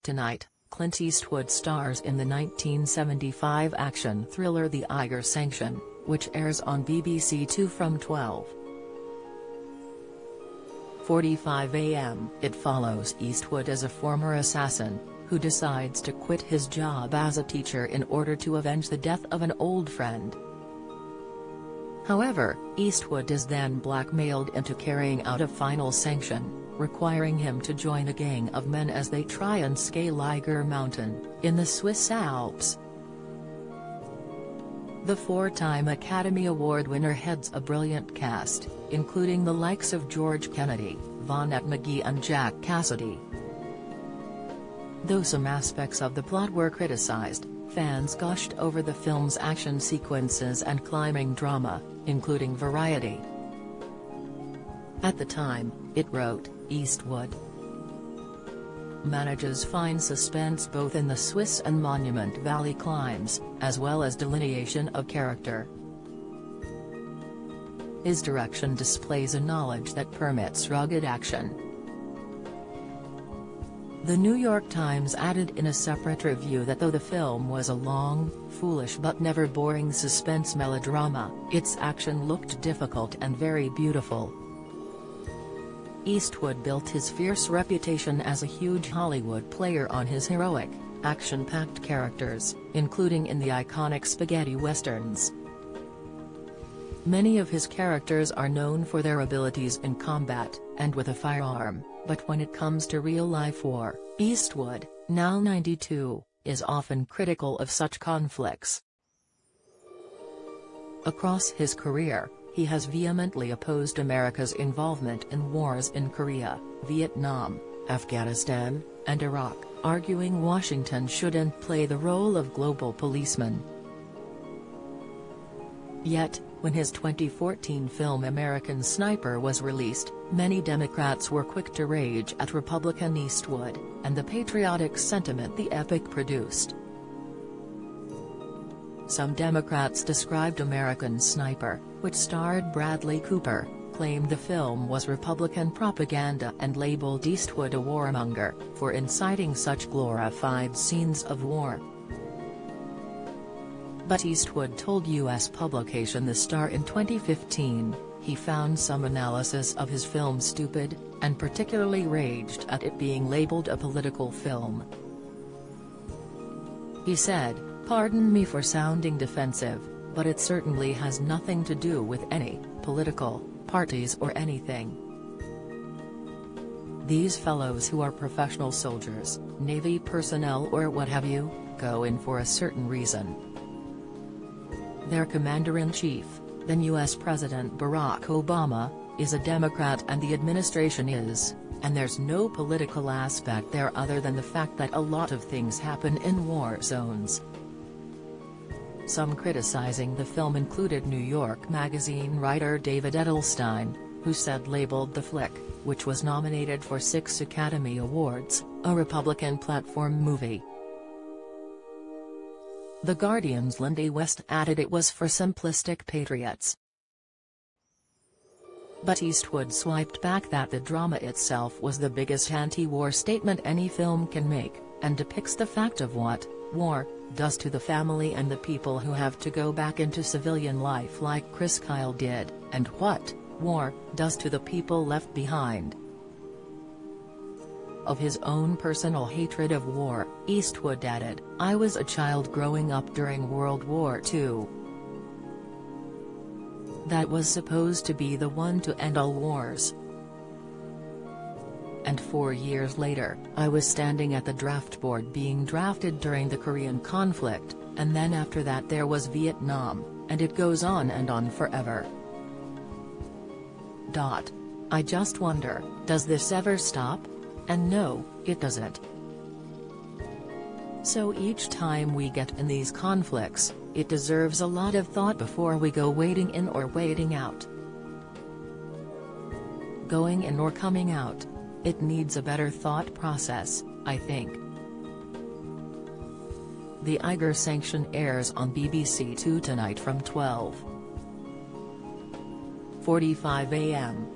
Tonight, Clint Eastwood stars in the 1975 action thriller The Eiger Sanction, which airs on BBC Two from 12:45 a.m. It follows Eastwood as a former assassin, who decides to quit his job as a teacher in order to avenge the death of an old friend. However, Eastwood is then blackmailed into carrying out a final sanction, requiring him to join a gang of men as they try and scale Eiger Mountain, in the Swiss Alps. The four-time Academy Award winner heads a brilliant cast, including the likes of George Kennedy, Vonette McGee and Jack Cassidy. Though some aspects of the plot were criticized, fans gushed over the film's action sequences and climbing drama, including Variety. At the time, it wrote, Eastwood manages fine suspense both in the Swiss and Monument Valley climbs, as well as delineation of character. His direction displays a knowledge that permits rugged action. The New York Times added in a separate review that though the film was a long, foolish but never boring suspense melodrama, its action looked difficult and very beautiful. Eastwood built his fierce reputation as a huge Hollywood player on his heroic, action-packed characters, including in the iconic spaghetti westerns. Many of his characters are known for their abilities in combat, and with a firearm, but when it comes to real-life war, Eastwood, now 92, is often critical of such conflicts. Across his career, he has vehemently opposed America's involvement in wars in Korea, Vietnam, Afghanistan, and Iraq, arguing Washington shouldn't play the role of global policeman. Yet, when his 2014 film American Sniper was released, many Democrats were quick to rage at Republican Eastwood, and the patriotic sentiment the epic produced. Some Democrats described American Sniper, which starred Bradley Cooper, claimed the film was Republican propaganda and labeled Eastwood a warmonger, for inciting such glorified scenes of war. But Eastwood told U.S. publication The Star in 2015, he found some analysis of his film stupid, and particularly raged at it being labeled a political film. He said, "Pardon me for sounding defensive, but it certainly has nothing to do with any political parties or anything. These fellows who are professional soldiers, Navy personnel or what have you, go in for a certain reason. Their commander-in-chief, then U.S. President Barack Obama, is a Democrat and the administration is, and there's no political aspect there other than the fact that a lot of things happen in war zones." Some criticizing the film included New York Magazine writer David Edelstein, who said labeled the flick, which was nominated for 6 Academy Awards, a Republican platform movie. The Guardian's Lindy West added it was for simplistic patriots. But Eastwood swiped back that the drama itself was the biggest anti-war statement any film can make, and depicts the fact of what war does to the family and the people who have to go back into civilian life like Chris Kyle did, and what war does to the people left behind. Of his own personal hatred of war, Eastwood added, "I was a child growing up during World War II. That was supposed to be the one to end all wars. And 4 years later, I was standing at the draft board being drafted during the Korean conflict, and then after that there was Vietnam, and it goes on and on forever. I just wonder, does this ever stop? And no, it doesn't. So each time we get in these conflicts, it deserves a lot of thought before we go wading in or wading out. Going in or coming out. It needs a better thought process, I think." The Eiger Sanction airs on BBC Two tonight from 12:45 a.m.